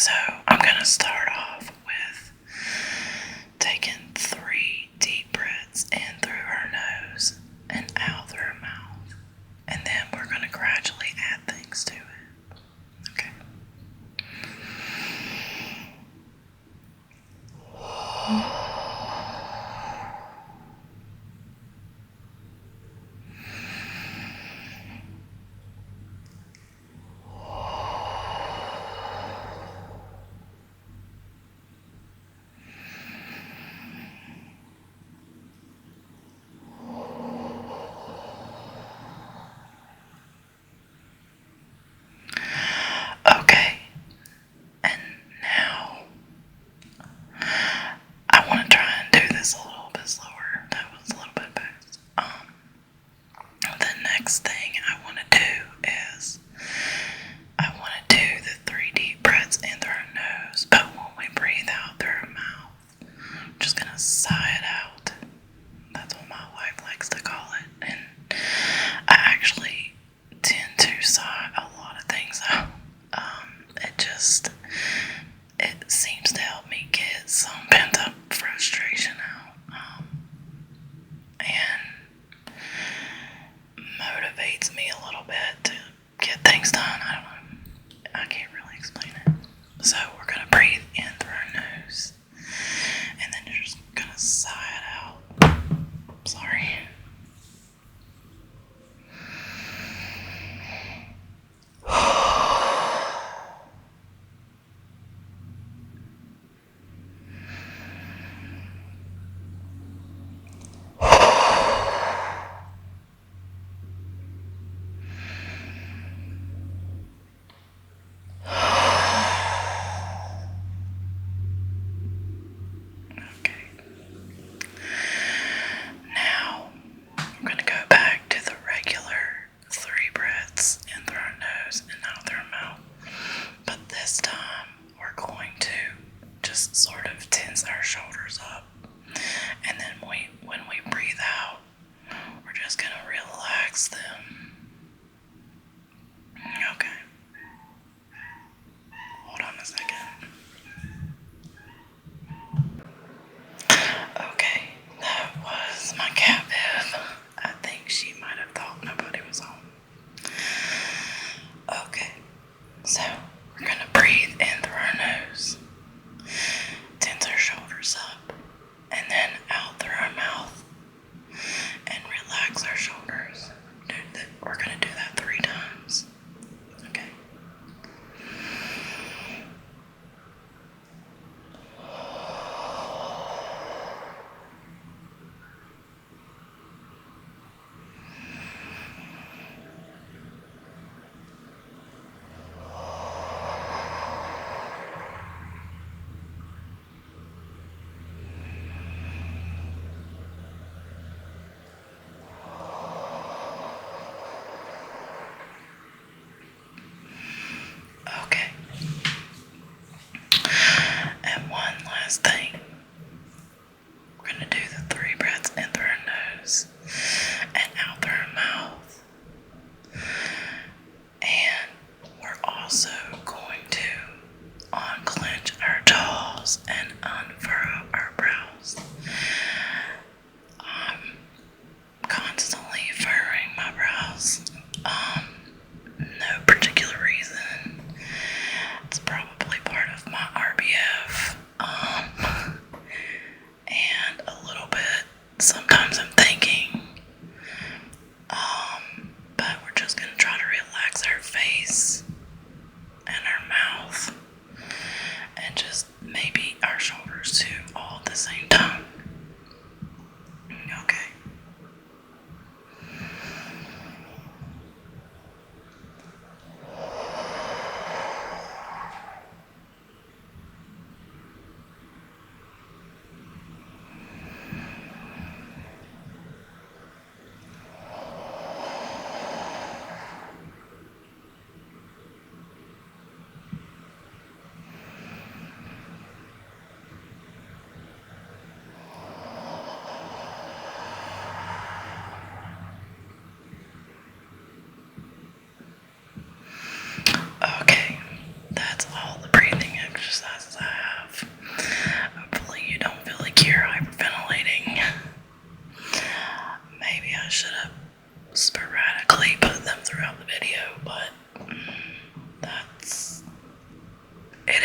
So I'm going to start off with taking 3 deep breaths in through our nose and out through our mouth. And then we're going to gradually add things to it. Okay. Okay, and now I want to try and do this a little bit slower. That was a little bit fast. The next thing I want to do is I want to do the 3 deep breaths in through our nose, but when we breathe out through our mouth, I'm just gonna sigh it out. That's what my wife likes to call it, and I actually tend to sigh a lot of things out. It seems to help me get some pent up frustration out, and motivates me a little bit to get things done. I don't know. I can't really explain it. So we're gonna breathe in through our nose, and then you're just gonna sigh it out. Sorry.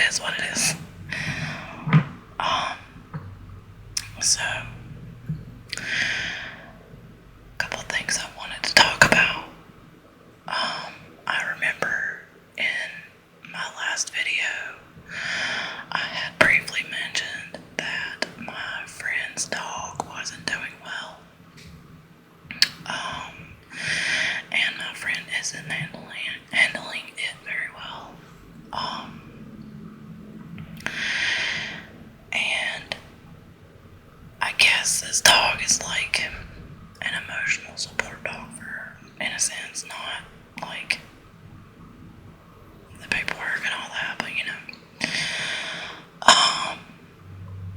is what it is. So, a couple of things I wanted to talk about. I remember in my last video, I had briefly mentioned that my friend's dog wasn't doing well. And my friend isn't handling it very well. And I guess this dog is like an emotional support dog for her, in a sense, not like the paperwork and all that, but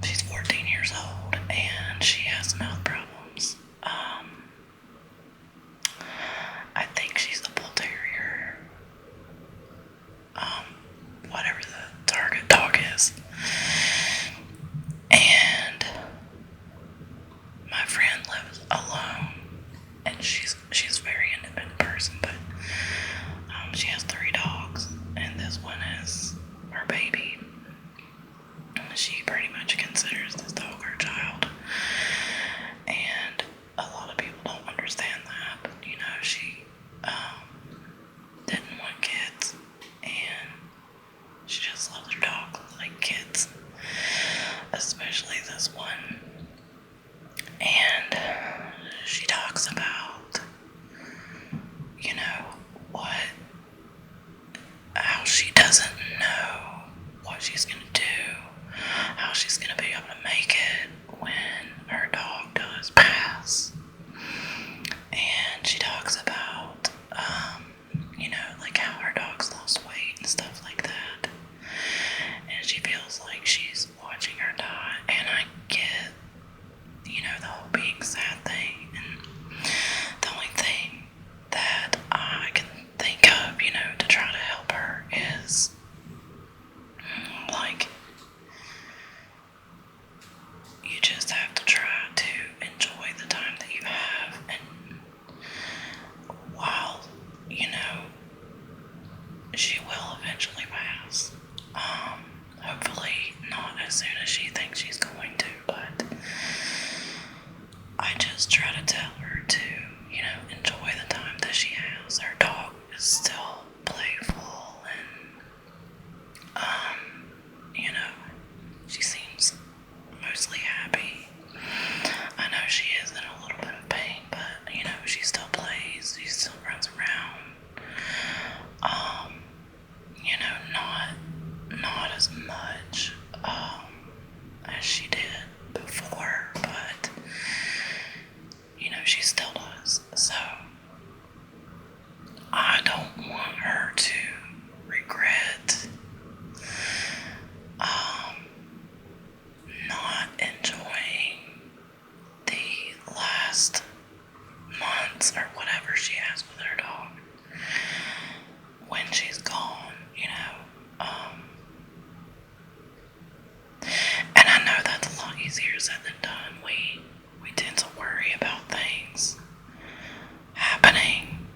she's 14 years old and she has some health problems. I think she's a bull terrier. Whatever the target dog is. And my friend lives alone, and she's a very independent person, but she has 3 dogs, and this one is her baby. She pretty much considers this dog her child, and a lot of people don't understand that. She didn't want kids, and she just loves her dog like kids, especially this one. And she talks about, how she doesn't know what she's gonna do, how she's gonna be able to make it when her dog does pass. And she talks about, like how her dog's lost weight and stuff like that. And she feels like she's watching her die. And I get, the whole being sad thing. And the only thing that I can think of, to try to help her is, like, you just have to try to enjoy the time that you have. And while, she will eventually pass. Hopefully not as soon as she thinks she's going to, but I just try to tell her to, enjoy the time that she has. Her dog is still playful and, she seems mostly happy. I know she is in a little bit of pain, but, she still plays, she still runs around. Not as much, as she did before, but, she still does. So, I don't want her to regret, not enjoying the last months or whatever she has with her dog when she's gone, and I know that's a lot easier said than done. We tend to worry about things happening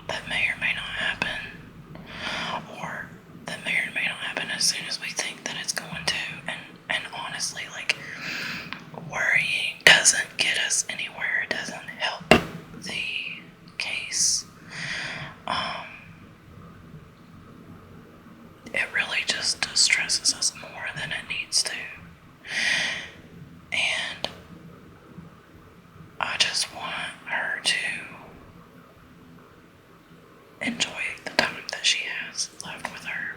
that may or may not happen, or that may or may not happen as soon as we think that it's going to. And honestly, like, worrying doesn't get us anywhere. It doesn't help the case. It really just distresses us more than it needs to. And I just want her to enjoy the time that she has left with her.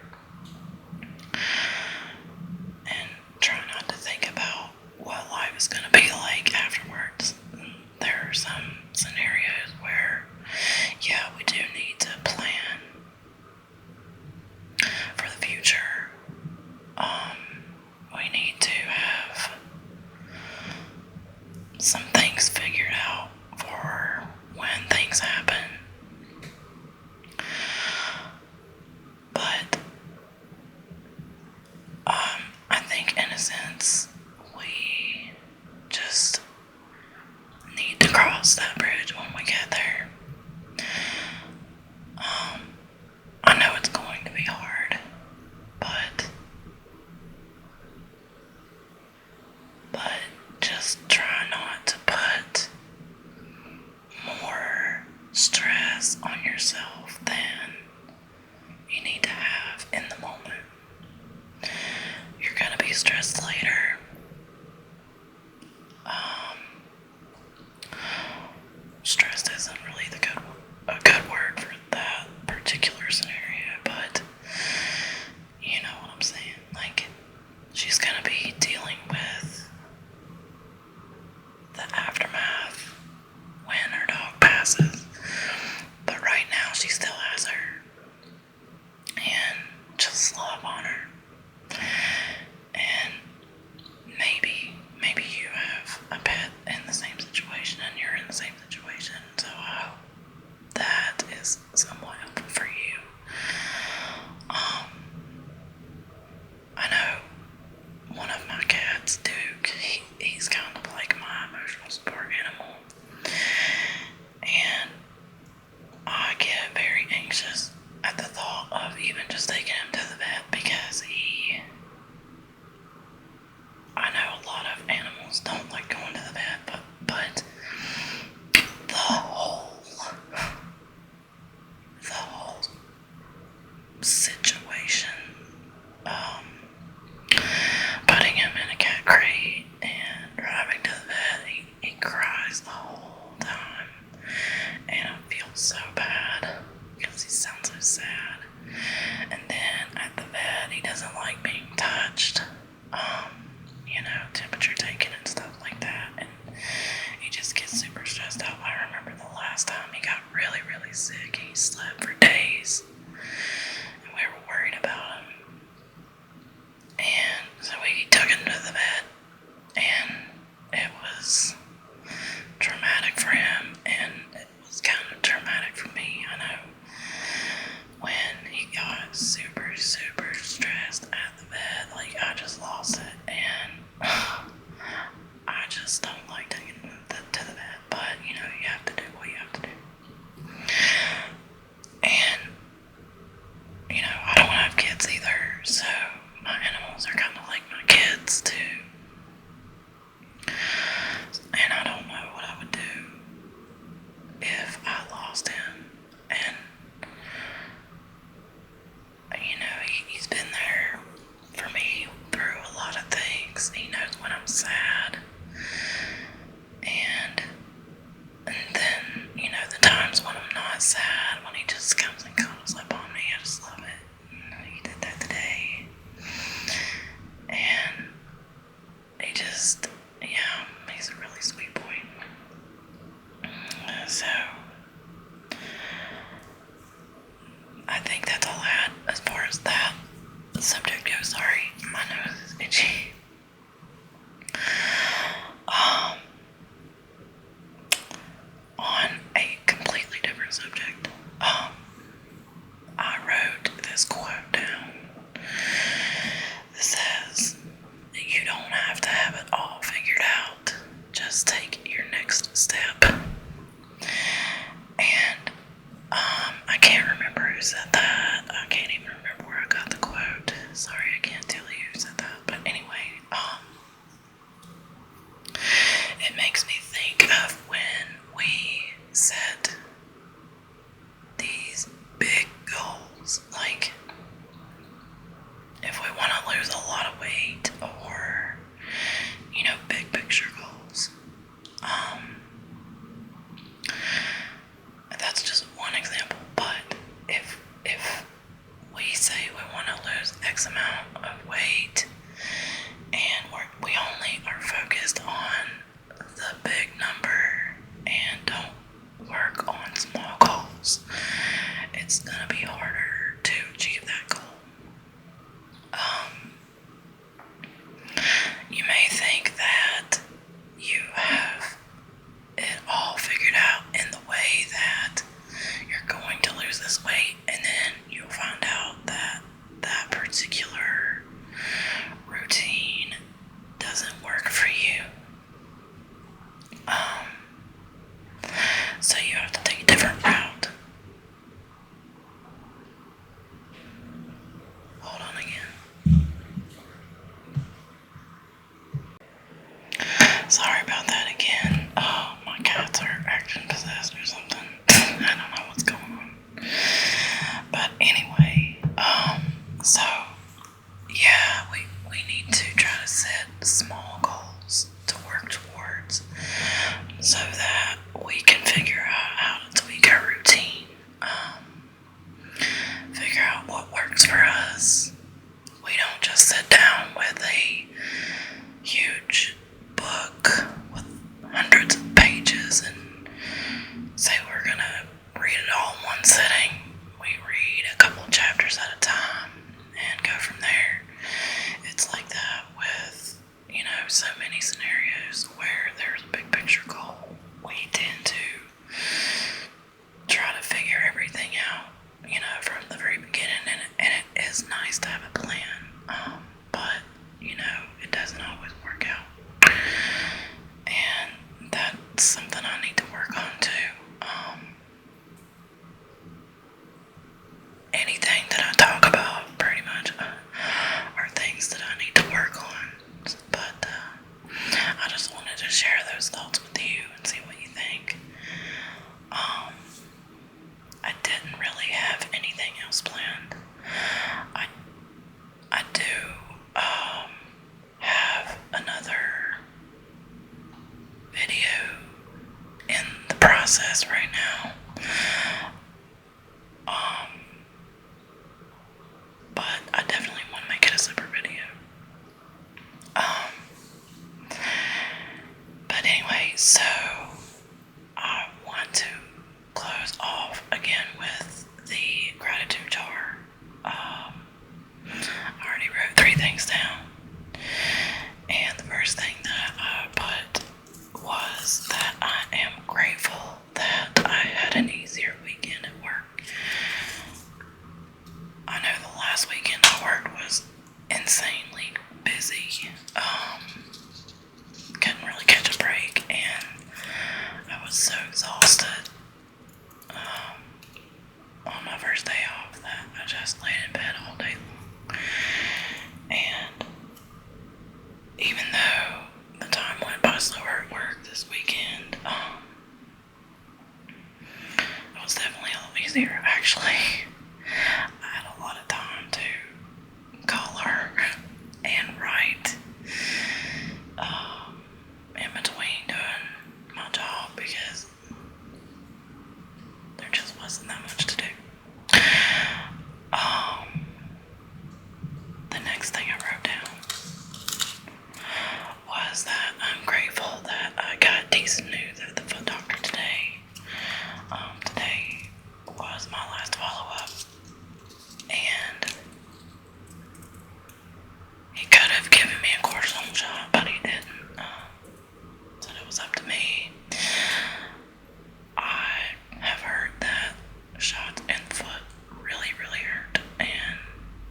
And try not to think about what life is going to be like afterwards. There are some scenarios where, yeah, we do need to plan for the future. We need to have some things figured out for when things happen. But I think in a sense we just need to cross that bridge when we get there. I know it's going to be hard, but be stressed later. Stressed isn't really a good word for that particular scenario, but you know what I'm saying. Like, she's gonna be dealing with the aftermath when her dog passes. But right now, she still has her. And just love on her. And maybe you have a pet in the same situation and you're in the same situation. So I hope that is somewhat helpful for you. I know one of my cats, Duke, he's kind of like my emotional support animal. And I get very anxious at the thought of even just taking him to the vet because I know a lot of animals don't like going to the vet, but the whole situation, putting him in a cat crate and driving to the vet, he cries the whole time, and I feel so bad because he sounds so sad. And then at the vet, he doesn't like being touched, temperature taken and stuff like that, and he just gets super stressed out. I remember the last time he got really, really sick. He slept for days, and we were worried about him. And so we took him to the vet, and it was traumatic for him, and it was kind of traumatic for me. I know when he got super, super stressed at the vet, like I just lost it, and I just don't like taking him to the vet, but you have to do what you have to do. And I don't have kids either, so my animals are kind of like my kids too. And I don't know what I would do if I lost him. And he's been there for me through a lot of things. He knows when I'm sad. And then, the times when I'm not sad, when he just comes and cuddles up on me, I just love it. He did that today. And he's a really sweet boy. So, I think that's all I had as far as that subject goes. Sorry, my nose is itchy. On a completely different subject, I wrote this quote down that says, "You don't have to have it all figured out. Just take your next step." And I can't remember who said that. I can't even remember where I got the quote. Sorry, I can't tell you who said that. But anyway, it makes me think of when we set these big goals, like if we want to lose a lot of weight or, big picture goals. That's just one example, but if we say we want to lose X amount of weight and we only are focused on the big number and don't work on small goals, it's gonna be harder to achieve that goal. You may think that you have it all figured out in the way that you're going to lose this weight, and then you'll find out that that particular routine doesn't work for you. So you have to take a different route. Hold on again. Sorry about that again. Oh, my cats are acting possessed or something. I don't know what's going on. But anyway, so yeah, we need to try to set small goals to work towards so that we can figure out how to tweak our routine, figure out what works for us. We don't just sit down with a huge book with hundreds of pages and say we're gonna read it all in one sitting. We read a couple chapters at a time and go from there. It's like that with, so many scenarios where there's a big picture goal. We tend to try to figure everything out, from the very beginning, and it is nice to have a plan, but, it doesn't always work out. And that's something I need to work on too. Anything that I talk about pretty much are things that I need to work on. But I just wanted to share those thoughts with you and see what you think. I didn't really have anything else planned. I do have another video in the process right now. But I definitely want to make it a separate video. But anyway, so I want to close off again with the gratitude jar. I already wrote 3 things down. And the first thing that I put was that I am grateful that I had an easier weekend at work. I know the last weekend I worked was insanely busy. Couldn't really catch a break, and I was so exhausted on my first day off that I just laid in bed all day long. And even though the time went by slower at work this weekend, it was definitely a little easier. Actually, I had a lot of time to color and write in between doing my job because there just wasn't that much to do. The next thing I wrote down was that I'm grateful that I got decent news at the foot doctor today. Today was my last follow-up, and he could have given me a cortisone shot, but he didn't. Said it was up to me. I have heard that shots in the foot really, really hurt, and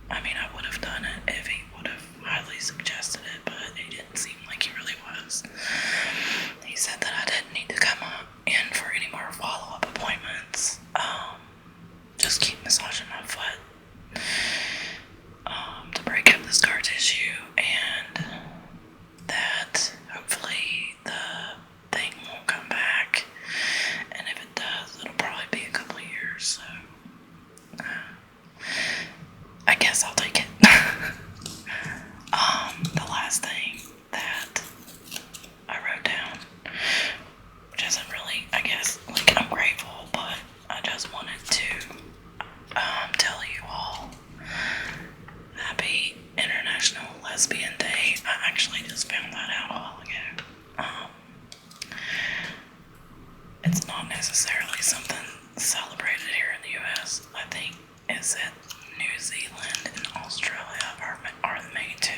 I would have done it if he would have highly suggested it, but it didn't seem like he really was. He said that I didn't need to come in for any more follow-up appointments. Just keep massaging my foot to break up the scar tissue, and that hopefully the thing won't come back, and if it does, it'll probably be a couple of years, so I guess I'll take it. The last thing that I wrote down, which isn't really, I guess, like, I'm grateful, but I just wanted to tell you all happy International Lesbian Day. I actually just found that out a while ago. It's not necessarily something celebrated here in the US. I think is it New Zealand and Australia are the main two.